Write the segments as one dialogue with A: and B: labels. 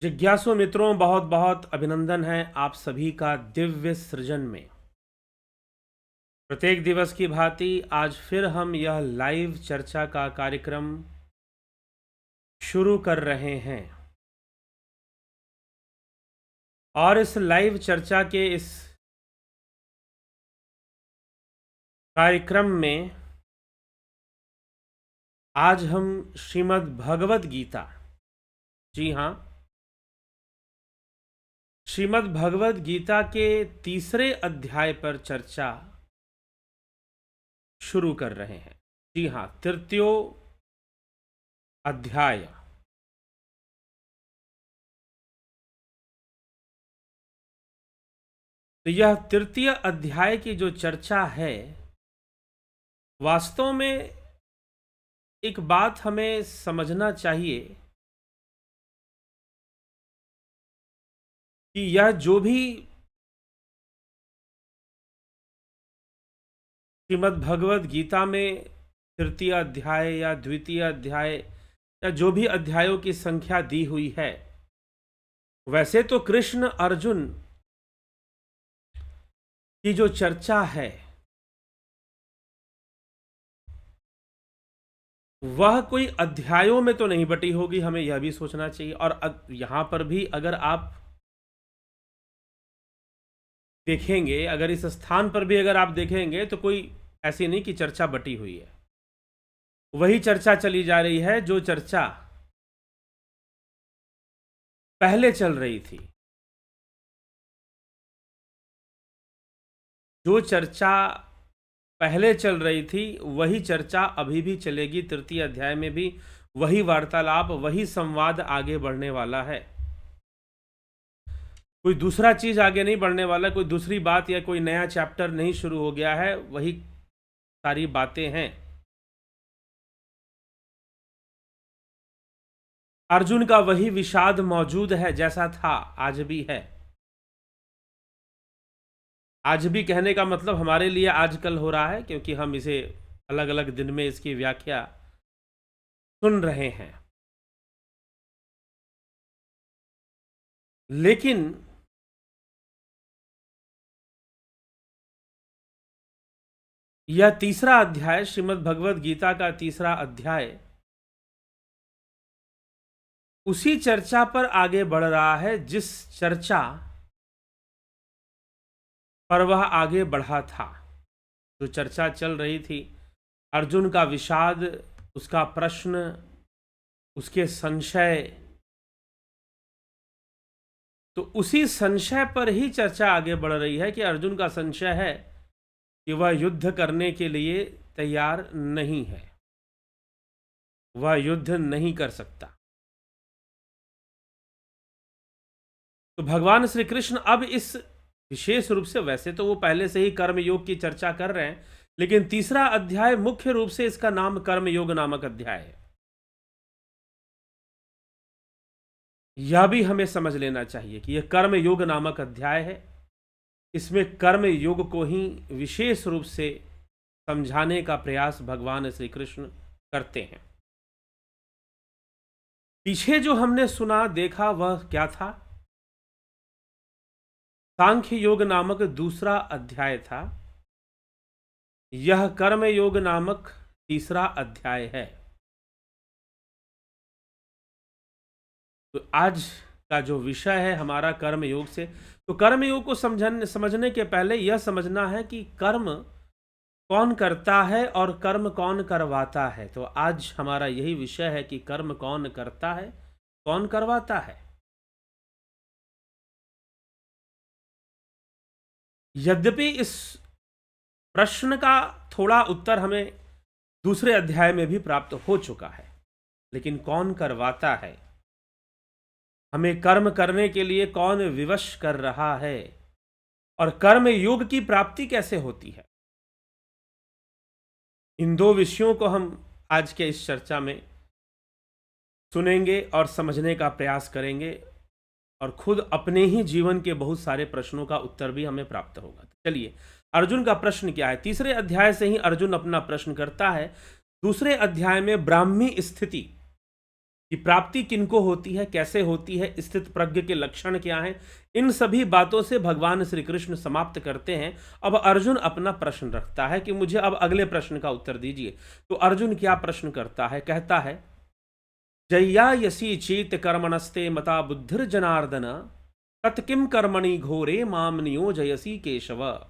A: जिज्ञासु मित्रों, बहुत बहुत अभिनंदन है आप सभी का दिव्य सृजन में। प्रत्येक दिवस की भांति आज फिर हम यह लाइव चर्चा का कार्यक्रम शुरू कर रहे हैं और इस लाइव चर्चा के इस कार्यक्रम में आज हम श्रीमद् भगवद गीता, जी हाँ, श्रीमद् भगवद गीता के तीसरे अध्याय पर चर्चा शुरू कर रहे हैं। जी हाँ, तृतीयो अध्याय। तो यह तृतीय अध्याय की जो चर्चा है, वास्तव में एक बात हमें समझना चाहिए कि यह जो भी श्रीमद् भगवद गीता में तृतीय अध्याय या द्वितीय अध्याय या जो भी अध्यायों की संख्या दी हुई है, वैसे तो कृष्ण अर्जुन की जो चर्चा है वह कोई अध्यायों में तो नहीं बटी होगी, हमें यह भी सोचना चाहिए। और यहां पर भी अगर आप देखेंगे, अगर इस स्थान पर भी अगर आप देखेंगे तो कोई ऐसी नहीं कि चर्चा बटी हुई है, वही चर्चा चली जा रही है जो चर्चा पहले चल रही थी। जो चर्चा पहले चल रही थी वही चर्चा अभी भी चलेगी। तृतीय अध्याय में भी वही वार्तालाप, वही संवाद आगे बढ़ने वाला है। कोई दूसरा चीज आगे नहीं बढ़ने वाला, कोई दूसरी बात या कोई नया चैप्टर नहीं शुरू हो गया है, वही सारी बातें हैं। अर्जुन का वही विषाद मौजूद है, जैसा था आज भी है। आज भी कहने का मतलब हमारे लिए आजकल हो रहा है, क्योंकि हम इसे अलग अलग दिन में इसकी व्याख्या सुन रहे हैं। लेकिन यह तीसरा अध्याय, श्रीमद् भगवद गीता का तीसरा अध्याय, उसी चर्चा पर आगे बढ़ रहा है जिस चर्चा पर वह आगे बढ़ा था। जो चर्चा चल रही थी, अर्जुन का विषाद, उसका प्रश्न, उसके संशय, तो उसी संशय पर ही चर्चा आगे बढ़ रही है कि अर्जुन का संशय है कि वह युद्ध करने के लिए तैयार नहीं है, वह युद्ध नहीं कर सकता। तो भगवान श्री कृष्ण अब इस विशेष रूप से, वैसे तो वो पहले से ही कर्म योग की चर्चा कर रहे हैं, लेकिन तीसरा अध्याय मुख्य रूप से इसका नाम कर्म योग नामक अध्याय है। यह भी हमें समझ लेना चाहिए कि यह कर्म योग नामक अध्याय है। इसमें कर्म योग को ही विशेष रूप से समझाने का प्रयास भगवान श्री कृष्ण करते हैं। पीछे जो हमने सुना देखा वह क्या था? सांख्य योग नामक दूसरा अध्याय था। यह कर्म योग नामक तीसरा अध्याय है। तो आज का जो विषय है हमारा कर्म योग से, तो कर्म योग को समझने के पहले यह समझना है कि कर्म कौन करता है और कर्म कौन करवाता है। तो आज हमारा यही विषय है कि कर्म कौन करता है, कौन करवाता है। यद्यपि इस प्रश्न का थोड़ा उत्तर हमें दूसरे अध्याय में भी प्राप्त हो चुका है, लेकिन कौन करवाता है, हमें कर्म करने के लिए कौन विवश कर रहा है, और कर्म योग की प्राप्ति कैसे होती है, इन दो विषयों को हम आज के इस चर्चा में सुनेंगे और समझने का प्रयास करेंगे, और खुद अपने ही जीवन के बहुत सारे प्रश्नों का उत्तर भी हमें प्राप्त होगा। चलिए, अर्जुन का प्रश्न क्या है? तीसरे अध्याय से ही अर्जुन अपना प्रश्न करता है। दूसरे अध्याय में ब्राह्मी स्थिति कि प्राप्ति किनको होती है, कैसे होती है, स्थित प्रज्ञ के लक्षण क्या हैं, इन सभी बातों से भगवान श्री कृष्ण समाप्त करते हैं। अब अर्जुन अपना प्रश्न रखता है कि मुझे अब अगले प्रश्न का उत्तर दीजिए। तो अर्जुन क्या प्रश्न करता है, कहता है, जय्या यसी चेत कर्मणस्ते मता बुद्धिर्जनार्दन तत्किम कर्मणि घोरे माम नियोजयसि केशव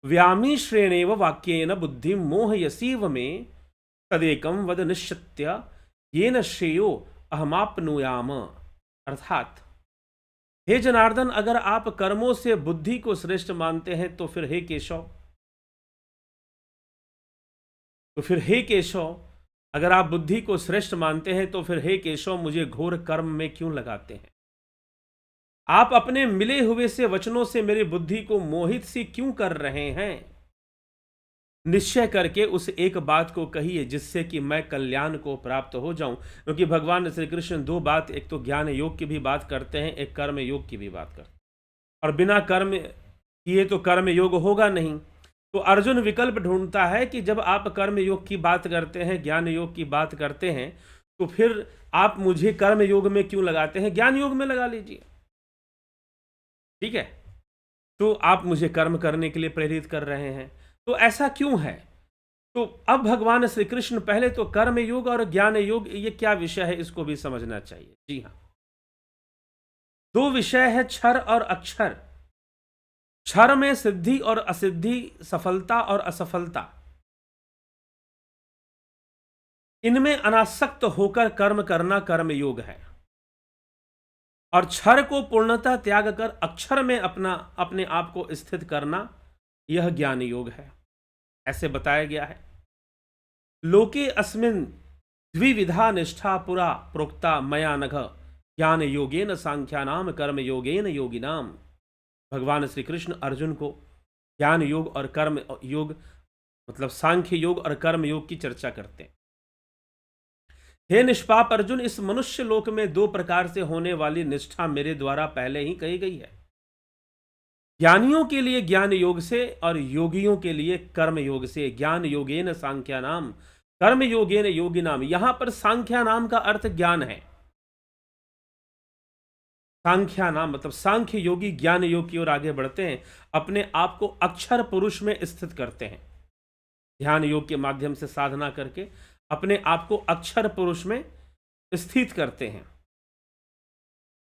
A: व्यामी श्रेणेव वाक्येन बुद्धि मोहयसीव मे तदेकम वद निश्चित्य येन श्रेयो अहमाप्नुयाम। अर्थात, हे जनार्दन, अगर आप कर्मों से बुद्धि को श्रेष्ठ मानते हैं तो फिर हे केशव, अगर आप बुद्धि को श्रेष्ठ मानते हैं तो फिर हे केशव, मुझे घोर कर्म में क्यों लगाते हैं? आप अपने मिले हुए से वचनों से मेरी बुद्धि को मोहित सी क्यों कर रहे हैं? निश्चय करके उस एक बात को कहिए जिससे कि मैं कल्याण को प्राप्त हो जाऊं। क्योंकि भगवान श्री कृष्ण दो बात, एक तो ज्ञान योग की भी बात करते हैं, एक कर्म योग की भी बात करते हैं, और बिना कर्म किए तो कर्म योग होगा नहीं। तो अर्जुन विकल्प ढूंढता है कि जब आप कर्म योग की बात करते हैं, ज्ञान योग की बात करते हैं, तो फिर आप मुझे कर्म योग में क्यों लगाते हैं? ज्ञान योग में लगा लीजिए, ठीक है? तो आप मुझे कर्म करने के लिए प्रेरित कर रहे हैं, तो ऐसा क्यों है? तो अब भगवान श्री कृष्ण पहले तो कर्म योग और ज्ञान योग, ये क्या विषय है, इसको भी समझना चाहिए। जी हाँ, दो विषय है, क्षर और अक्षर। क्षर में सिद्धि और असिद्धि, सफलता और असफलता, इनमें अनासक्त होकर कर्म करना कर्म योग है। और क्षर को पूर्णतः त्याग कर अक्षर में अपने आप को स्थित करना, यह ज्ञान योग है। ऐसे बताया गया है, लोके अस्मिन् द्विविधा निष्ठा पुरा प्रोक्ता मया नघ ज्ञान योगेन सांख्यानाम कर्म योगेन योगिनाम। भगवान श्री कृष्ण अर्जुन को ज्ञान योग और कर्म योग, मतलब सांख्य योग और कर्म योग की चर्चा करते हैं। हे निष्पाप अर्जुन, इस मनुष्य लोक में दो प्रकार से होने वाली निष्ठा मेरे द्वारा पहले ही कही गई है। ज्ञानियों के लिए ज्ञान योग से और योगियों के लिए कर्म योग से। ज्ञान योगेन सांख्यानाम कर्म योगेन योगिनाम। यहां पर सांख्यानाम का अर्थ ज्ञान है। सांख्यानाम मतलब सांख्य योगी ज्ञान योग की ओर आगे बढ़ते हैं, अपने आप को अक्षर पुरुष में स्थित करते हैं। ध्यान योग के माध्यम से साधना करके अपने आप को अक्षर पुरुष में स्थित करते हैं।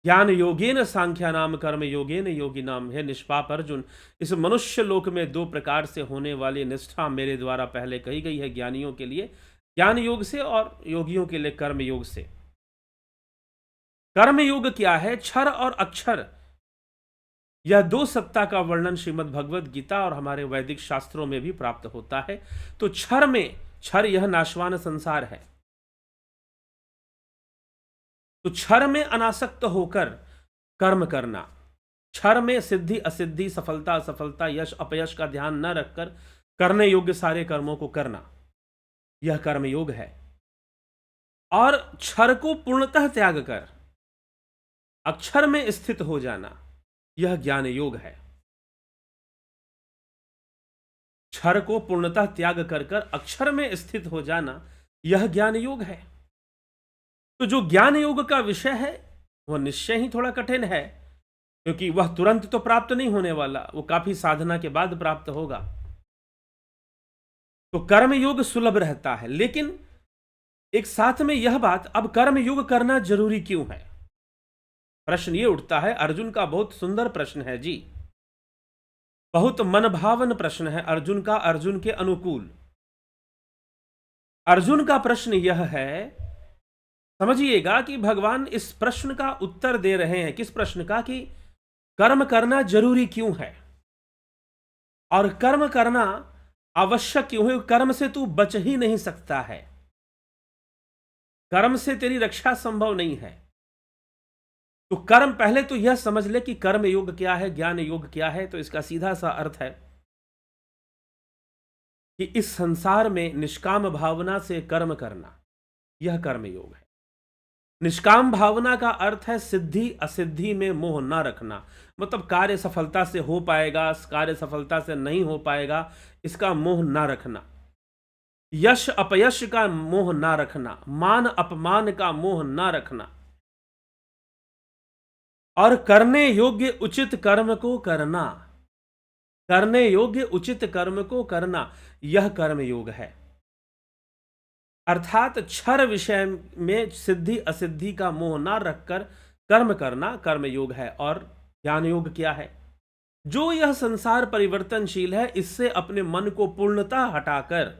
A: ज्ञान योगेन सांख्यानाम कर्म योगेन योगिनाम। है निष्पाप अर्जुन, इस मनुष्य लोक में दो प्रकार से होने वाली निष्ठा मेरे द्वारा पहले कही गई है। ज्ञानियों के लिए ज्ञान योग से और योगियों के लिए कर्म योग से। कर्म योग क्या है? क्षर और अक्षर, यह दो सत्ता का वर्णन श्रीमद् भगवद गीता और हमारे वैदिक शास्त्रों में भी प्राप्त होता है। तो क्षर यह नाशवान संसार है। तो क्षर में अनासक्त होकर कर्म करना, क्षर में सिद्धि असिद्धि, सफलता असफलता, यश अपयश का ध्यान न रखकर करने योग्य सारे कर्मों को करना, यह कर्म योग है। और क्षर को पूर्णतः त्याग कर अक्षर में स्थित हो जाना, यह ज्ञान योग है। क्षर को पूर्णतः त्याग कर अक्षर में स्थित हो जाना, यह ज्ञान योग है। तो जो ज्ञान योग का विषय है वह निश्चय ही थोड़ा कठिन है, क्योंकि वह तुरंत तो प्राप्त नहीं होने वाला, वो काफी साधना के बाद प्राप्त होगा। तो कर्म योग सुलभ रहता है, लेकिन एक साथ में यह बात, अब कर्म योग करना जरूरी क्यों है? प्रश्न ये उठता है। अर्जुन का बहुत सुंदर प्रश्न है जी, बहुत मनभावन प्रश्न है अर्जुन का, अर्जुन के अनुकूल। अर्जुन का प्रश्न यह है, समझिएगा कि भगवान इस प्रश्न का उत्तर दे रहे हैं। किस प्रश्न का? कि कर्म करना जरूरी क्यों है और कर्म करना आवश्यक क्यों है? कर्म से तू बच ही नहीं सकता है, कर्म से तेरी रक्षा संभव नहीं है। तो कर्म, पहले तो यह समझ ले कि कर्म योग क्या है, ज्ञान योग क्या है। तो इसका सीधा सा अर्थ है कि इस संसार में निष्काम भावना से कर्म करना, यह कर्म योग है। निष्काम भावना का अर्थ है सिद्धि असिद्धि में मोह न रखना, मतलब कार्य सफलता से हो पाएगा, कार्य सफलता से नहीं हो पाएगा, इसका मोह न रखना। यश अपयश का मोह ना रखना, मान अपमान का मोह ना रखना, और करने योग्य उचित कर्म को करना, करने योग्य उचित कर्म को करना, यह कर्म योग है। अर्थात क्षर विषय में सिद्धि असिद्धि का मोह ना रखकर कर्म करना कर्म योग है। और ज्ञान योग क्या है? जो यह संसार परिवर्तनशील है, इससे अपने मन को पूर्णतः हटाकर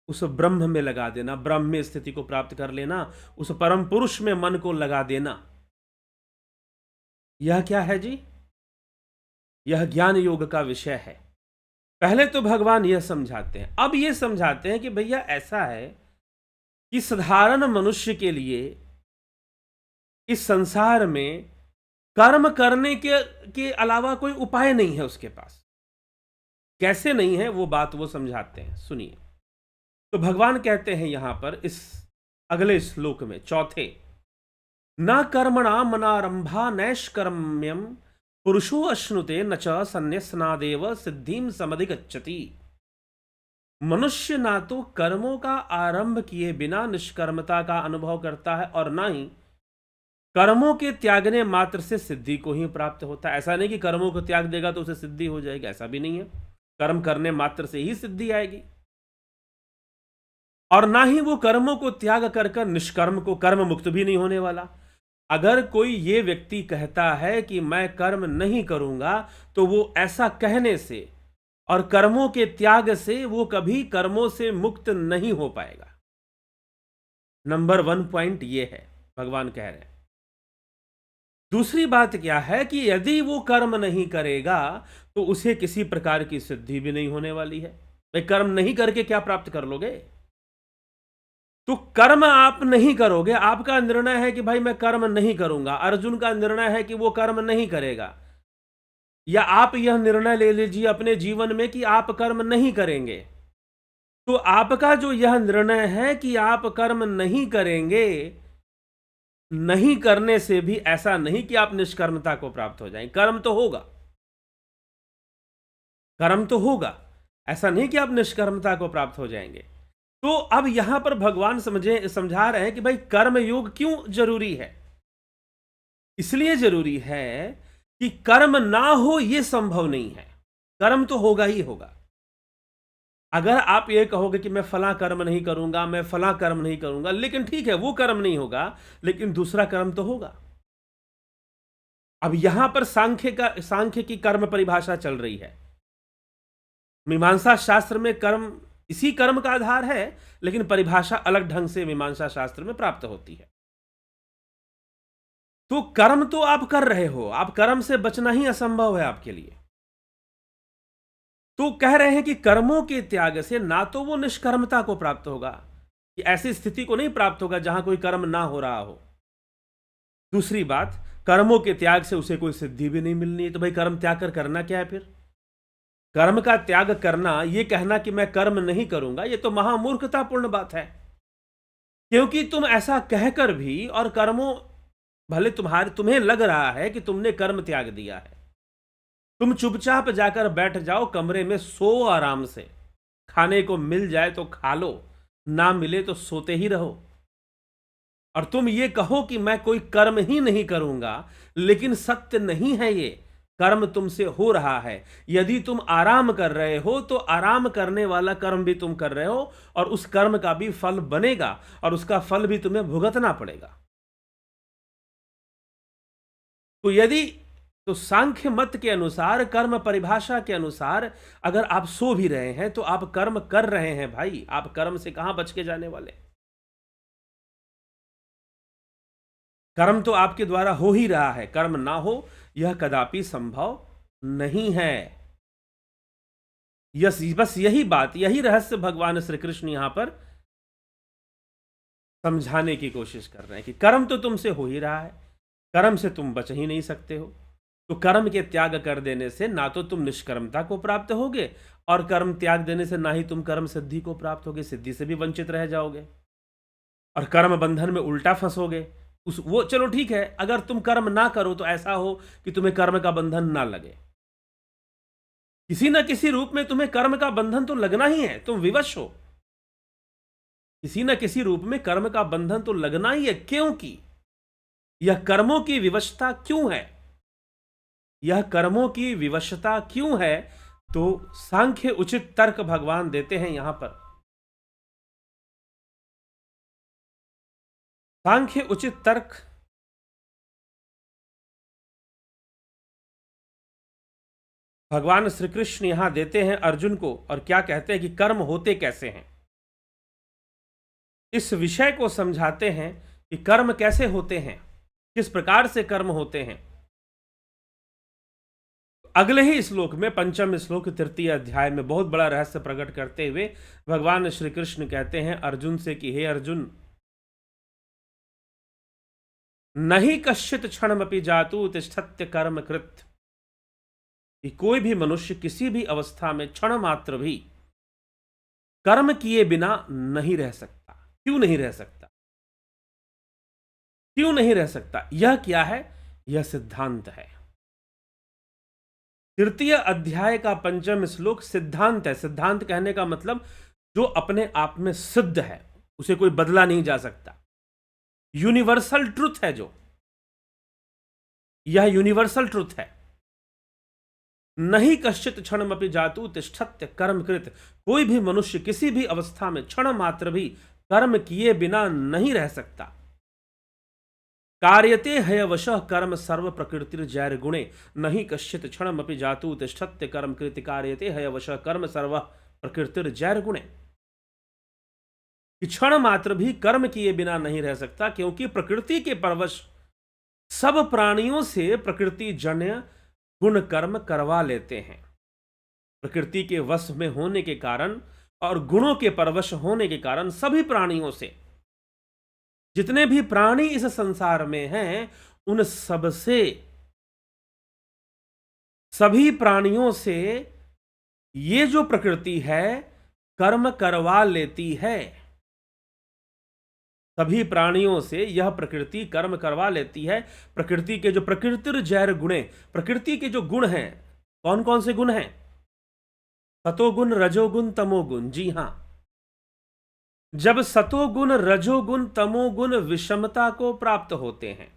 A: उस ब्रह्म में लगा देना, ब्रह्म में स्थिति को प्राप्त कर लेना, उस परम पुरुष में मन को लगा देना, यह क्या है जी? यह ज्ञान योग का विषय है। पहले तो भगवान यह समझाते हैं, अब यह समझाते हैं कि भैया ऐसा है कि साधारण मनुष्य के लिए इस संसार में कर्म करने के अलावा कोई उपाय नहीं है उसके पास। कैसे नहीं है वो बात वो समझाते हैं, सुनिए। तो भगवान कहते हैं यहां पर इस अगले श्लोक में, चौथे, न कर्मणा मनारंभा नैष्कर्म्यम पुरुषो अश्नुते न च संन्यसनादेव सिद्धिम समधिगच्छति। मनुष्य ना तो कर्मों का आरंभ किए बिना निष्कर्मता का अनुभव करता है और ना ही कर्मों के त्यागने मात्र से सिद्धि को ही प्राप्त होता है। ऐसा नहीं कि कर्मों को त्याग देगा तो उसे सिद्धि हो जाएगी, ऐसा भी नहीं है। कर्म करने मात्र से ही सिद्धि आएगी, और ना ही वो कर्मों को त्याग कर निष्कर्म को कर्म मुक्त भी नहीं होने वाला। अगर कोई ये व्यक्ति कहता है कि मैं कर्म नहीं करूंगा, तो वो ऐसा कहने से और कर्मों के त्याग से वो कभी कर्मों से मुक्त नहीं हो पाएगा। नंबर 1 पॉइंट ये है, भगवान कह रहे हैं। दूसरी बात क्या है कि यदि वो कर्म नहीं करेगा तो उसे किसी प्रकार की सिद्धि भी नहीं होने वाली है। भाई कर्म नहीं करके क्या प्राप्त कर लोगे? तो कर्म आप नहीं करोगे, आपका निर्णय है कि भाई मैं कर्म नहीं करूंगा। अर्जुन का निर्णय है कि वो कर्म नहीं करेगा, या आप यह निर्णय ले लीजिए अपने जीवन में कि आप कर्म नहीं करेंगे। तो आपका जो यह निर्णय है कि आप कर्म नहीं करेंगे, नहीं करने से भी ऐसा नहीं कि आप निष्कर्मता को प्राप्त हो जाएं। कर्म तो होगा, कर्म तो होगा, ऐसा नहीं कि आप निष्कर्मता को प्राप्त हो जाएंगे। तो अब यहां पर भगवान समझा रहे हैं कि भाई कर्म योग क्यों जरूरी है। इसलिए जरूरी है कि कर्म ना हो यह संभव नहीं है, कर्म तो होगा ही होगा। अगर आप ये कहोगे कि मैं फला कर्म नहीं करूंगा, मैं फला कर्म नहीं करूंगा, लेकिन ठीक है वो कर्म नहीं होगा, लेकिन दूसरा कर्म तो होगा। अब यहां पर सांख्य की कर्म परिभाषा चल रही है। मीमांसा शास्त्र में कर्म इसी कर्म का आधार है, लेकिन परिभाषा अलग ढंग से मीमांसा शास्त्र में प्राप्त होती है। तो कर्म तो आप कर रहे हो, आप कर्म से बचना ही असंभव है आपके लिए। तो कह रहे हैं कि कर्मों के त्याग से ना तो वो निष्कर्मता को प्राप्त होगा, कि ऐसी स्थिति को नहीं प्राप्त होगा जहां कोई कर्म ना हो रहा हो। दूसरी बात, कर्मों के त्याग से उसे कोई सिद्धि भी नहीं मिलनी है। तो भाई कर्म त्याग कर करना क्या है फिर? कर्म का त्याग करना, ये कहना कि मैं कर्म नहीं करूंगा, ये तो महामूर्खतापूर्ण बात है। क्योंकि तुम ऐसा कहकर भी, और कर्मों भले तुम्हें लग रहा है कि तुमने कर्म त्याग दिया है, तुम चुपचाप जाकर बैठ जाओ कमरे में, सो आराम से, खाने को मिल जाए तो खा लो, ना मिले तो सोते ही रहो, और तुम ये कहो कि मैं कोई कर्म ही नहीं करूंगा, लेकिन सत्य नहीं है ये। कर्म तुमसे हो रहा है। यदि तुम आराम कर रहे हो तो आराम करने वाला कर्म भी तुम कर रहे हो, और उस कर्म का भी फल बनेगा, और उसका फल भी तुम्हें भुगतना पड़ेगा। तो सांख्य मत के अनुसार, कर्म परिभाषा के अनुसार, अगर आप सो भी रहे हैं तो आप कर्म कर रहे हैं भाई, आप कर्म से कहां बच के जाने वाले? कर्म तो आपके द्वारा हो ही रहा है, कर्म ना हो यह कदापि संभव नहीं है। बस यही बात, यही रहस्य भगवान श्री कृष्ण यहां पर समझाने की कोशिश कर रहे हैं कि कर्म तो तुमसे हो ही रहा है, कर्म से तुम बच ही नहीं सकते हो। तो कर्म के त्याग कर देने से ना तो तुम निष्कर्मता को प्राप्त होगे, और कर्म त्याग देने से ना ही तुम कर्म सिद्धि को प्राप्त होगे, सिद्धि से भी वंचित रह जाओगे, और कर्म बंधन में उल्टा फंसोगे। वो चलो ठीक है, अगर तुम कर्म ना करो तो ऐसा हो कि तुम्हें कर्म का बंधन ना लगे, किसी ना किसी रूप में तुम्हें कर्म का बंधन तो लगना ही है, तुम विवश हो। किसी न किसी रूप में कर्म का बंधन तो लगना ही है, क्योंकि यह कर्मों की विवशता क्यों है? यह कर्मों की विवशता क्यों है? तो सांख्य उचित तर्क भगवान देते हैं यहां पर। सांख्य उचित तर्क भगवान श्री कृष्ण यहां देते हैं अर्जुन को, और क्या कहते हैं कि कर्म होते कैसे हैं। इस विषय को समझाते हैं कि कर्म कैसे होते हैं, किस प्रकार से कर्म होते हैं। अगले ही श्लोक में, पंचम श्लोक तृतीय अध्याय में, बहुत बड़ा रहस्य प्रकट करते हुए भगवान श्री कृष्ण कहते हैं अर्जुन से कि हे अर्जुन, नहीं कश्चित क्षणमपि जातु तिष्ठत्य कर्म कृत, कि कोई भी मनुष्य किसी भी अवस्था में क्षण मात्र भी कर्म किए बिना नहीं रह सकता। क्यों नहीं रह सकता? क्यों नहीं रह सकता? यह क्या है? यह सिद्धांत है। तृतीय अध्याय का पंचम श्लोक सिद्धांत है। सिद्धांत कहने का मतलब जो अपने आप में सिद्ध है, उसे कोई बदला नहीं जा सकता। यूनिवर्सल ट्रुथ है जो, यह यूनिवर्सल ट्रुथ है। नहीं कश्चित क्षणमपि जातु तिष्ठत्य कर्म कृत, कोई भी मनुष्य किसी भी अवस्था में क्षण मात्र भी कर्म किए बिना नहीं रह सकता। कार्यते हयवशः कर्म सर्व प्रकृतिर जैर गुणे, नहीं कश्चित क्षणमपि जातु तिष्ठत्य कर्म कृत कार्यते हयवशः कर्म सर्व प्रकृतिर जैर गुणे। क्षण मात्र भी कर्म किए बिना नहीं रह सकता, क्योंकि प्रकृति के परवश सब प्राणियों से प्रकृति जन्य गुण कर्म करवा लेते हैं। प्रकृति के वश में होने के कारण और गुणों के परवश होने के कारण सभी प्राणियों से, जितने भी प्राणी इस संसार में हैं, उन सबसे, सभी प्राणियों से ये जो प्रकृति है कर्म करवा लेती है। सभी प्राणियों से यह प्रकृति कर्म करवा लेती है। प्रकृति के जो प्रकृतिर जैर गुणे, प्रकृति के जो गुण हैं, कौन कौन से गुण हैं? सतोगुण, रजोगुण, तमोगुण। जी हां, जब सतोगुण, रजोगुण, तमोगुण विषमता को प्राप्त होते हैं,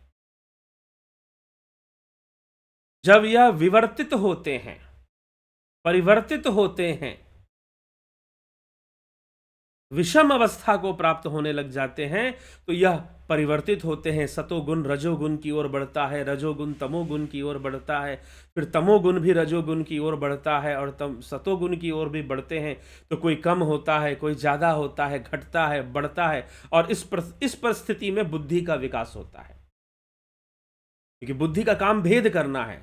A: जब यह विवर्तित होते हैं, परिवर्तित होते हैं, विषम अवस्था को प्राप्त होने लग जाते हैं, तो यह परिवर्तित होते हैं। सतोगुण रजोगुण की ओर बढ़ता है, रजोगुण तमोगुण की ओर बढ़ता है, फिर तमोगुण भी रजोगुण की ओर बढ़ता है, और सतोगुण की ओर भी बढ़ते हैं। तो कोई कम होता है, कोई ज़्यादा होता है, घटता है, बढ़ता है, और इस परिस्थिति में बुद्धि का विकास होता है। क्योंकि बुद्धि का काम भेद करना है।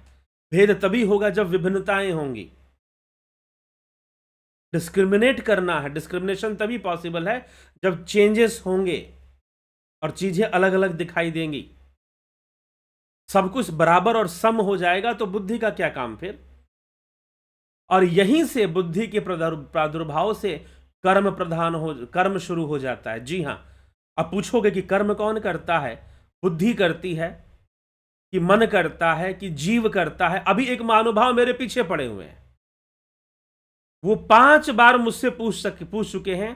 A: भेद तभी होगा जब विभिन्नताएं होंगी। डिस्क्रिमिनेट करना है, डिस्क्रिमिनेशन तभी पॉसिबल है जब चेंजेस होंगे और चीजें अलग अलग दिखाई देंगी। सब कुछ बराबर और सम हो जाएगा तो बुद्धि का क्या काम फिर? और यहीं से बुद्धि के प्रादुर्भाव से कर्म शुरू हो जाता है। जी हां, अब पूछोगे कि कर्म कौन करता है? बुद्धि करती है, कि मन करता है, कि जीव करता है? अभी एक महानुभाव मेरे पीछे पड़े हुए हैं, वो 5 बार मुझसे पूछ चुके हैं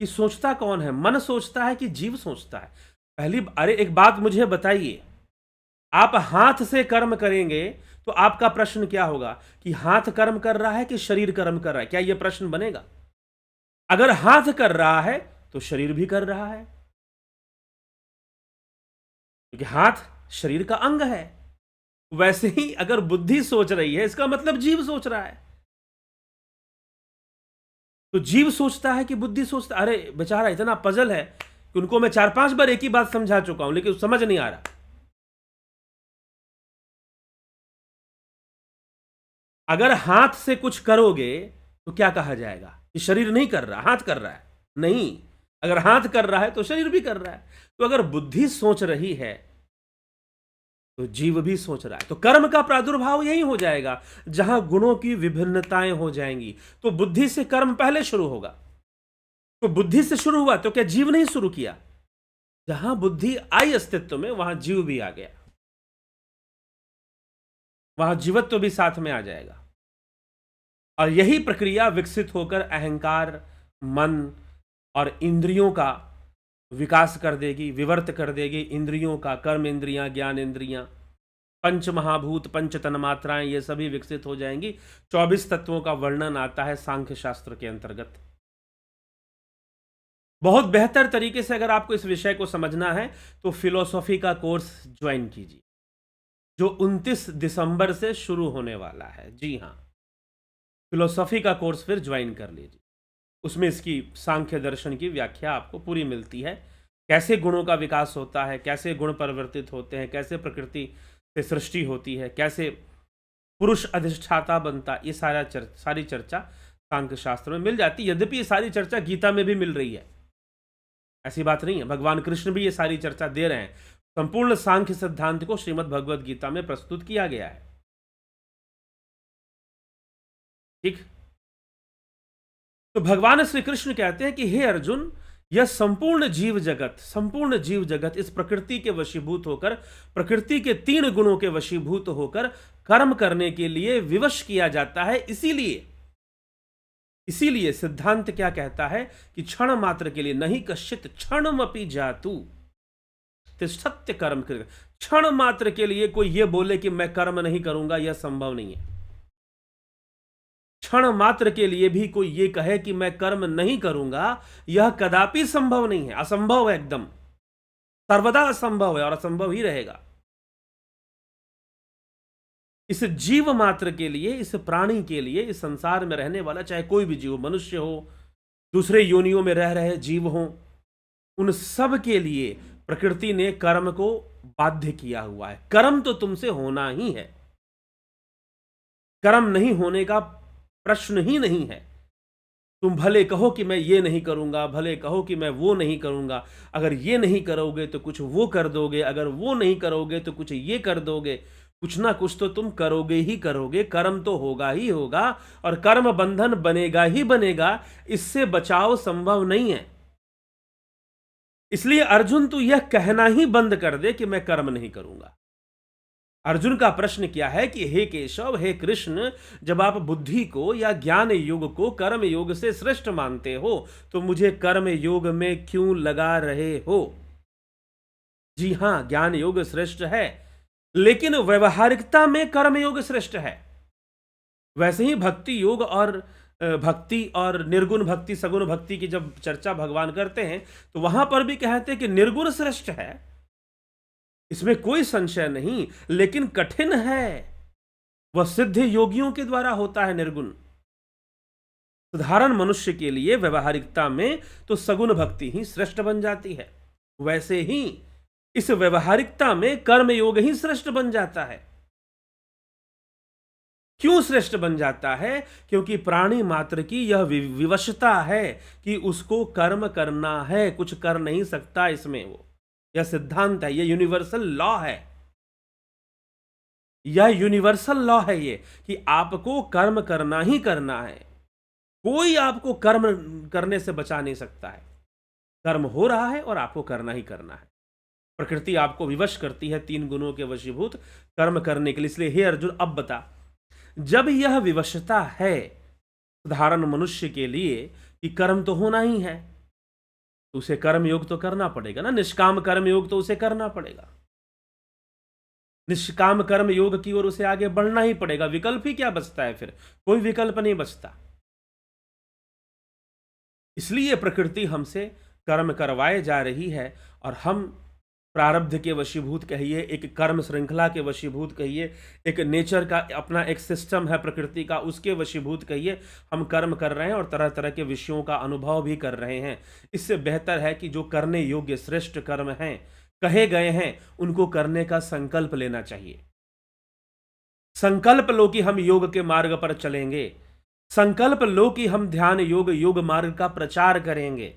A: कि सोचता कौन है, मन सोचता है कि जीव सोचता है? अरे एक बात मुझे बताइए, आप हाथ से कर्म करेंगे तो आपका प्रश्न क्या होगा कि हाथ कर्म कर रहा है कि शरीर कर्म कर रहा है? क्या यह प्रश्न बनेगा? अगर हाथ कर रहा है तो शरीर भी कर रहा है, क्योंकि हाथ शरीर का अंग है। वैसे ही अगर बुद्धि सोच रही है, इसका मतलब जीव सोच रहा है। तो जीव सोचता है कि बुद्धि सोचता? अरे बेचारा इतना पजल है कि उनको मैं 4-5 बार एक ही बात समझा चुका हूं, लेकिन समझ नहीं आ रहा। अगर हाथ से कुछ करोगे तो क्या कहा जाएगा कि शरीर नहीं कर रहा, हाथ कर रहा है? नहीं, अगर हाथ कर रहा है तो शरीर भी कर रहा है। तो अगर बुद्धि सोच रही है तो जीव भी सोच रहा है। तो कर्म का प्रादुर्भाव यही हो जाएगा जहां गुणों की विभिन्नताएं हो जाएंगी। तो बुद्धि से कर्म पहले शुरू होगा। तो बुद्धि से शुरू हुआ तो क्या जीव नहीं शुरू किया? जहां बुद्धि आई अस्तित्व में, वहां जीव भी आ गया, वहां जीवत्व भी साथ में आ जाएगा। और यही प्रक्रिया विकसित होकर अहंकार, मन, और इंद्रियों का विकास कर देगी, विवर्त कर देगी। इंद्रियों का, कर्म इंद्रियां, ज्ञान इंद्रियां, पंच महाभूत, पंच तन्मात्राएं, ये सभी विकसित हो जाएंगी। 24 तत्वों का वर्णन आता है सांख्य शास्त्र के अंतर्गत। बहुत बेहतर तरीके से अगर आपको इस विषय को समझना है तो फिलोसॉफी का कोर्स ज्वाइन कीजिए, जो 29 दिसंबर से शुरू होने वाला है। जी हाँ, फिलोसॉफी का कोर्स फिर ज्वाइन कर लीजिए। उसमें इसकी सांख्य दर्शन की व्याख्या आपको पूरी मिलती है, कैसे गुणों का विकास होता है, कैसे गुण परिवर्तित होते हैं, कैसे प्रकृति से सृष्टि होती है, कैसे पुरुष अधिष्ठाता बनता, ये सारी चर्चा सांख्य शास्त्र में मिल जाती है। यद्यपि ये सारी चर्चा गीता में भी मिल रही है, ऐसी बात नहीं है। भगवान कृष्ण भी ये सारी चर्चा दे रहे हैं। संपूर्ण सांख्य सिद्धांत को श्रीमद् भगवद गीता में प्रस्तुत किया गया है। ठीक, तो भगवान श्री कृष्ण कहते हैं कि हे अर्जुन, यह संपूर्ण जीव जगत इस प्रकृति के वशीभूत होकर, प्रकृति के 3 गुणों के वशीभूत होकर कर्म करने के लिए विवश किया जाता है। इसीलिए सिद्धांत क्या कहता है कि क्षण मात्र के लिए, नहीं कश्चित क्षणमपि जातु तिष्ठत्य कर्म कृत। क्षण मात्र के लिए कोई यह बोले कि मैं कर्म नहीं करूंगा, यह संभव नहीं है। क्षण मात्र के लिए भी कोई ये कहे कि मैं कर्म नहीं करूंगा, यह कदापि संभव नहीं है, असंभव है, एकदम सर्वदा असंभव है और असंभव ही रहेगा। इस जीव मात्र के लिए, इस प्राणी के लिए, इस संसार में रहने वाला चाहे कोई भी जीव, मनुष्य हो, दूसरे योनियों में रह रहे जीव हो, उन सब के लिए प्रकृति ने कर्म को बाध्य किया हुआ है। कर्म तो तुमसे होना ही है, कर्म नहीं होने का प्रश्न ही नहीं है। तुम भले कहो कि मैं ये नहीं करूंगा, भले कहो कि मैं वो नहीं करूंगा, अगर ये नहीं करोगे तो कुछ वो कर दोगे, अगर वो नहीं करोगे तो कुछ ये कर दोगे, कुछ ना कुछ तो तुम करोगे ही करोगे। कर्म तो होगा ही होगा और कर्म बंधन बनेगा ही बनेगा, इससे बचाव संभव नहीं है। इसलिए अर्जुन तू यह कहना ही बंद कर दे कि मैं कर्म नहीं करूंगा। अर्जुन का प्रश्न क्या है कि हे केशव, हे कृष्ण, जब आप बुद्धि को या ज्ञान योग को कर्म योग से श्रेष्ठ मानते हो तो मुझे कर्म योग में क्यों लगा रहे हो? जी हां, ज्ञान योग श्रेष्ठ है, लेकिन व्यवहारिकता में कर्म योग श्रेष्ठ है। वैसे ही भक्ति योग और भक्ति और निर्गुण भक्ति, सगुण भक्ति की जब चर्चा भगवान करते हैं तो वहां पर भी कहते हैं कि निर्गुण श्रेष्ठ है, इसमें कोई संशय नहीं, लेकिन कठिन है। वह सिद्ध योगियों के द्वारा होता है निर्गुण। साधारण मनुष्य के लिए व्यवहारिकता में तो सगुण भक्ति ही श्रेष्ठ बन जाती है, वैसे ही इस व्यवहारिकता में कर्म योग ही श्रेष्ठ बन जाता है। क्यों श्रेष्ठ बन जाता है? क्योंकि प्राणी मात्र की यह विवशता है कि उसको कर्म करना है, कुछ कर नहीं सकता इसमें। वो यह सिद्धांत है, यह यूनिवर्सल लॉ है, यह यूनिवर्सल लॉ है ये कि आपको कर्म करना ही करना है। कोई आपको कर्म करने से बचा नहीं सकता है। कर्म हो रहा है और आपको करना ही करना है। प्रकृति आपको विवश करती है 3 गुणों के वशीभूत कर्म करने के लिए। इसलिए हे अर्जुन, अब बता, जब यह विवशता है साधारण मनुष्य के लिए कि कर्म तो होना ही है, तो उसे कर्म योग तो करना पड़ेगा ना, निष्काम कर्म योग तो उसे करना पड़ेगा। निष्काम कर्म योग की ओर उसे आगे बढ़ना ही पड़ेगा। विकल्प ही क्या बचता है फिर? कोई विकल्प नहीं बचता। इसलिए प्रकृति हमसे कर्म करवाए जा रही है और हम प्रारब्ध के वशीभूत कहिए, एक कर्म श्रृंखला के वशीभूत कहिए, एक नेचर का अपना एक सिस्टम है प्रकृति का, उसके वशीभूत कहिए, हम कर्म कर रहे हैं और तरह तरह के विषयों का अनुभव भी कर रहे हैं। इससे बेहतर है कि जो करने योग्य श्रेष्ठ कर्म हैं, कहे गए हैं, उनको करने का संकल्प लेना चाहिए। संकल्प लो कि हम योग के मार्ग पर चलेंगे, संकल्प लो कि हम ध्यान योग मार्ग का प्रचार करेंगे।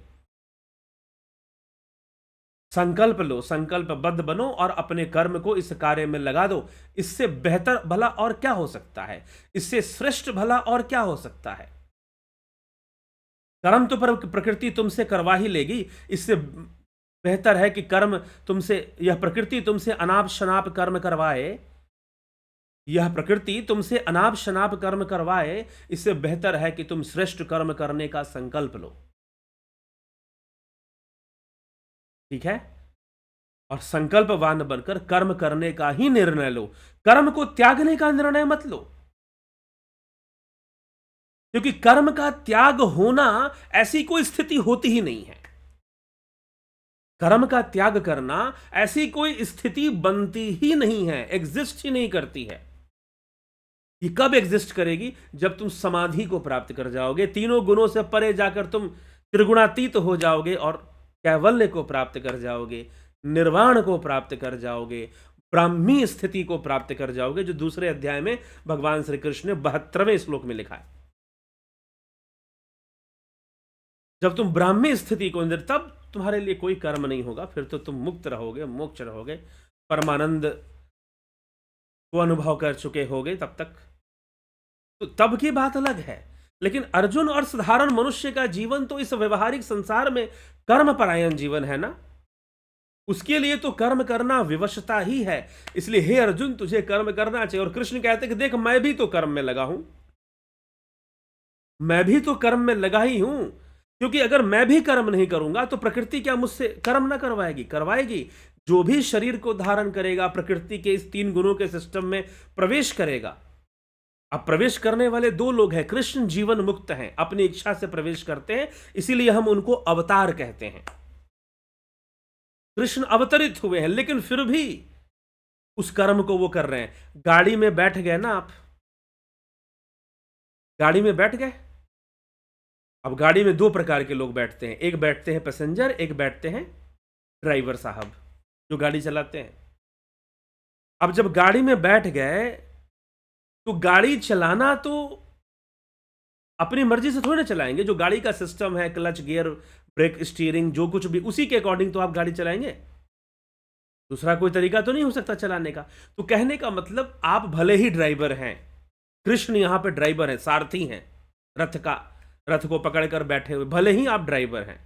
A: संकल्प लो, संकल्पबद्ध बनो और अपने कर्म को इस कार्य में लगा दो। इससे बेहतर भला और क्या हो सकता है? इससे श्रेष्ठ भला और क्या हो सकता है? कर्म तो प्रकृति तुमसे करवा ही लेगी। इससे बेहतर है कि कर्म तुमसे, यह प्रकृति तुमसे अनाप शनाप कर्म करवाए, यह प्रकृति तुमसे अनाप शनाप कर्म करवाए। इससे बेहतर है कि तुम श्रेष्ठ कर्म करने का संकल्प लो। ठीक है, और संकल्पवान बनकर कर्म करने का ही निर्णय लो, कर्म को त्यागने का निर्णय मत लो। क्योंकि कर्म का त्याग होना ऐसी कोई स्थिति होती ही नहीं है। कर्म का त्याग करना ऐसी कोई स्थिति बनती ही नहीं है, एग्जिस्ट ही नहीं करती है। ये कब एग्जिस्ट करेगी? जब तुम समाधि को प्राप्त कर जाओगे, तीनों गुणों से परे जाकर तुम त्रिगुणातीत हो जाओगे और कैवल्य को प्राप्त कर जाओगे, निर्वाण को प्राप्त कर जाओगे, ब्राह्मी स्थिति को प्राप्त कर जाओगे, जो दूसरे अध्याय में भगवान श्री कृष्ण ने 72वें श्लोक में लिखा है। जब तुम ब्राह्मी स्थिति को अंदर, तब तुम्हारे लिए कोई कर्म नहीं होगा, फिर तो तुम मुक्त रहोगे, मोक्ष रहोगे, परमानंद को अनुभव कर चुके होगे तब तक, तो तब की बात अलग है। लेकिन अर्जुन और साधारण मनुष्य का जीवन तो इस व्यवहारिक संसार में कर्मपरायण जीवन है ना, उसके लिए तो कर्म करना विवशता ही है। इसलिए हे अर्जुन, तुझे कर्म करना चाहिए। और कृष्ण कहते कि देख, मैं भी तो कर्म में लगा हूं, मैं भी तो कर्म में लगा ही हूं, क्योंकि अगर मैं भी कर्म नहीं करूंगा तो प्रकृति क्या मुझसे कर्म ना करवाएगी? करवाएगी। जो भी शरीर को धारण करेगा, प्रकृति के इस 3 गुणों के सिस्टम में प्रवेश करेगा। अब प्रवेश करने वाले 2 लोग हैं। कृष्ण जीवन मुक्त हैं, अपनी इच्छा से प्रवेश करते हैं, इसीलिए हम उनको अवतार कहते हैं। कृष्ण अवतरित हुए हैं, लेकिन फिर भी उस कर्म को वो कर रहे हैं। गाड़ी में बैठ गए ना आप, गाड़ी में बैठ गए। अब गाड़ी में 2 प्रकार के लोग बैठते हैं, एक बैठते हैं पैसेंजर, एक बैठते हैं ड्राइवर साहब जो गाड़ी चलाते हैं। अब जब गाड़ी में बैठ गए तो गाड़ी चलाना तो अपनी मर्जी से थोड़ी ना चलाएंगे। जो गाड़ी का सिस्टम है, क्लच, गियर, ब्रेक, स्टीयरिंग, जो कुछ भी, उसी के अकॉर्डिंग तो आप गाड़ी चलाएंगे। दूसरा कोई तरीका तो नहीं हो सकता चलाने का। तो कहने का मतलब, आप भले ही ड्राइवर हैं, कृष्ण यहां पे ड्राइवर है, सारथी हैं रथ का, रथ को पकड़कर बैठे हुए। भले ही आप ड्राइवर हैं,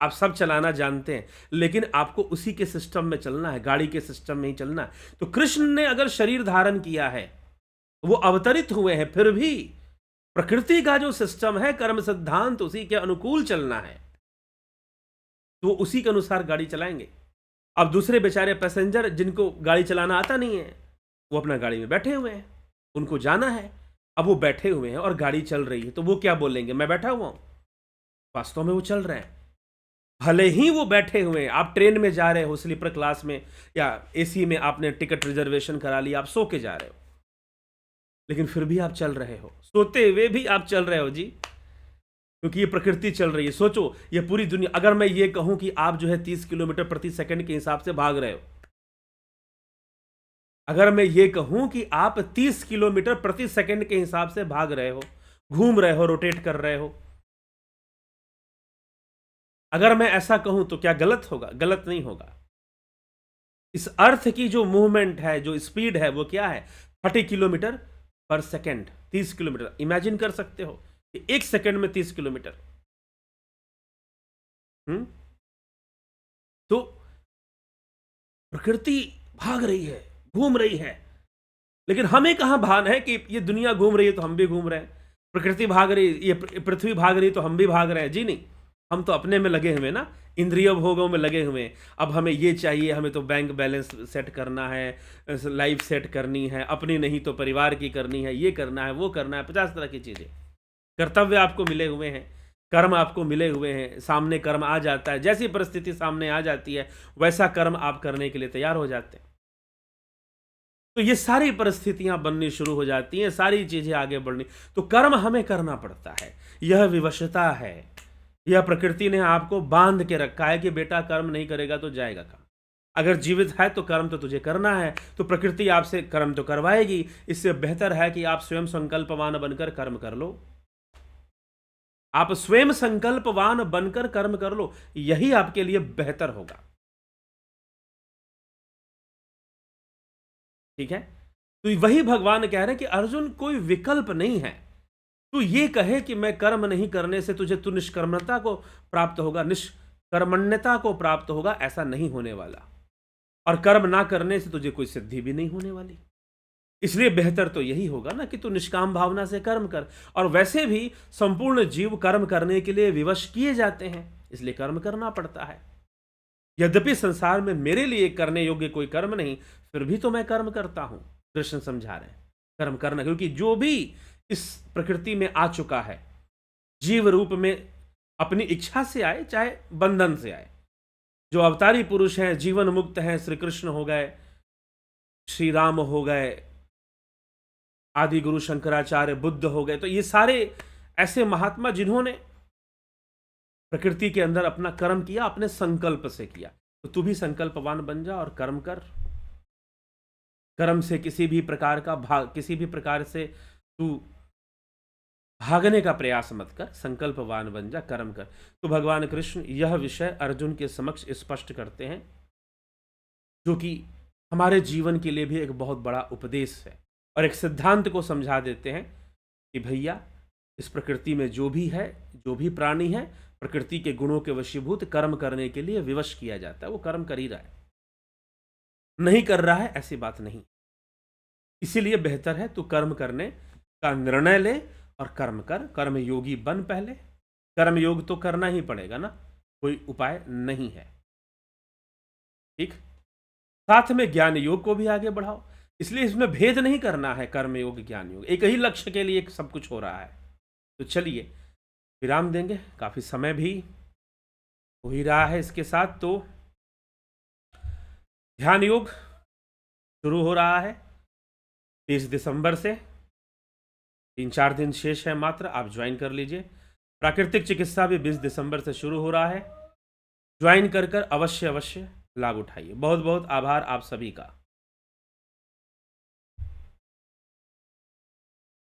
A: आप सब चलाना जानते हैं, लेकिन आपको उसी के सिस्टम में चलना है, गाड़ी के सिस्टम में ही चलना है। तो कृष्ण ने अगर शरीर धारण किया है, वो अवतरित हुए हैं, फिर भी प्रकृति का जो सिस्टम है, कर्म सिद्धांत, उसी के अनुकूल चलना है, तो वो उसी के अनुसार गाड़ी चलाएंगे। अब दूसरे बेचारे पैसेंजर जिनको गाड़ी चलाना आता नहीं है, वो अपना गाड़ी में बैठे हुए हैं, उनको जाना है। अब वो बैठे हुए हैं और गाड़ी चल रही है, तो वो क्या बोलेंगे? मैं बैठा हुआ हूं। वास्तव में वो चल रहे हैं। भले ही वो बैठे हुए हैं, आप ट्रेन में जा रहे हो, स्लीपर क्लास में या एसी में, आपने टिकट रिजर्वेशन करा लिया, आप सो के जा रहे हो, लेकिन फिर भी आप चल रहे हो, सोते हुए भी आप चल रहे हो जी, क्योंकि ये प्रकृति चल रही है। सोचो, ये पूरी दुनिया, अगर मैं ये कहूं कि आप जो है 30 किलोमीटर प्रति सेकंड के हिसाब से भाग रहे हो, अगर मैं ये कहूं कि आप 30 किलोमीटर प्रति सेकंड के हिसाब से भाग रहे हो, घूम रहे हो, रोटेट कर रहे हो, अगर मैं ऐसा कहूं तो क्या गलत होगा? गलत नहीं होगा। इस अर्थ की जो मूवमेंट है, जो स्पीड है, वो क्या है? 30 किलोमीटर पर सेकंड, 30 किलोमीटर। इमेजिन कर सकते हो कि 1 सेकंड में 30 किलोमीटर। तो प्रकृति भाग रही है, घूम रही है, लेकिन हमें कहां भान है कि ये दुनिया घूम रही है तो हम भी घूम रहे हैं, प्रकृति भाग रही, ये पृथ्वी भाग रही तो हम भी भाग रहे हैं? जी नहीं, हम तो अपने में लगे हुए ना, इंद्रिय भोगों में लगे हुए हैं। अब हमें ये चाहिए, हमें तो बैंक बैलेंस सेट करना है, लाइफ सेट करनी है, अपनी नहीं तो परिवार की करनी है, ये करना है, वो करना है, 50 तरह की चीजें। कर्तव्य आपको मिले हुए हैं, कर्म आपको मिले हुए हैं, सामने कर्म आ जाता है, जैसी परिस्थिति सामने आ जाती है वैसा कर्म आप करने के लिए तैयार हो जाते हैं। तो ये सारी परिस्थितियां बननी शुरू हो जाती हैं, सारी चीजें आगे बढ़नी, तो कर्म हमें करना पड़ता है। यह विवशता है, यह प्रकृति ने आपको बांध के रखा है कि बेटा कर्म नहीं करेगा तो जाएगा कहां? अगर जीवित है तो कर्म तो तुझे करना है, तो प्रकृति आपसे कर्म तो करवाएगी। इससे बेहतर है कि आप स्वयं संकल्पवान बनकर कर्म कर लो, आप स्वयं संकल्पवान बनकर कर्म कर लो, यही आपके लिए बेहतर होगा। ठीक है, तो वही भगवान कह रहे हैं कि अर्जुन, कोई विकल्प नहीं है। तू ये कहे कि मैं कर्म नहीं करने से तुझे तू निष्कर्मता को प्राप्त होगा, निष्कर्मण्यता को प्राप्त होगा, ऐसा नहीं होने वाला। और कर्म ना करने से तुझे कोई सिद्धि भी नहीं होने वाली। इसलिए बेहतर तो यही होगा ना कि तू निष्काम भावना से कर्म कर। और वैसे भी संपूर्ण जीव कर्म करने के लिए विवश किए जाते हैं, इसलिए कर्म करना पड़ता है। यद्यपि संसार में मेरे लिए करने योग्य कोई कर्म नहीं, फिर भी तो मैं कर्म करता हूं। कृष्ण समझा रहे हैं कर्म करना, क्योंकि जो भी इस प्रकृति में आ चुका है जीव रूप में, अपनी इच्छा से आए चाहे बंधन से आए, जो अवतारी पुरुष हैं, जीवन मुक्त हैं, श्री कृष्ण हो गए, श्री राम हो गए, आदि गुरु शंकराचार्य, बुद्ध हो गए, तो ये सारे ऐसे महात्मा जिन्होंने प्रकृति के अंदर अपना कर्म किया, अपने संकल्प से किया। तो तू भी संकल्पवान बन जा और कर्म कर। कर्म से किसी भी प्रकार से तू भागने का प्रयास मत कर, संकल्पवान बन जा, कर्म कर। तो भगवान कृष्ण यह विषय अर्जुन के समक्ष स्पष्ट करते हैं, जो कि हमारे जीवन के लिए भी एक बहुत बड़ा उपदेश है, और एक सिद्धांत को समझा देते हैं कि भैया इस प्रकृति में जो भी है, जो भी प्राणी है, प्रकृति के गुणों के वशीभूत कर्म करने के लिए विवश किया जाता है। वो कर्म कर ही रहा है, नहीं कर रहा है ऐसी बात नहीं। इसीलिए बेहतर है तू कर्म करने का निर्णय ले और कर्म कर, कर्म योगी बन। पहले कर्म योग तो करना ही पड़ेगा ना, कोई उपाय नहीं है। ठीक, साथ में ज्ञान योग को भी आगे बढ़ाओ। इसलिए इसमें भेद नहीं करना है, कर्म योग ज्ञान योग एक ही लक्ष्य के लिए सब कुछ हो रहा है। तो चलिए विराम देंगे, काफी समय भी हो ही रहा है इसके साथ। तो ध्यान योग शुरू हो रहा है 30 दिसंबर से, 3-4 दिन शेष है मात्र, आप ज्वाइन कर लीजिए। प्राकृतिक चिकित्सा भी 20 दिसंबर से शुरू हो रहा है, ज्वाइन कर अवश्य लाभ उठाइए। बहुत बहुत आभार आप सभी का।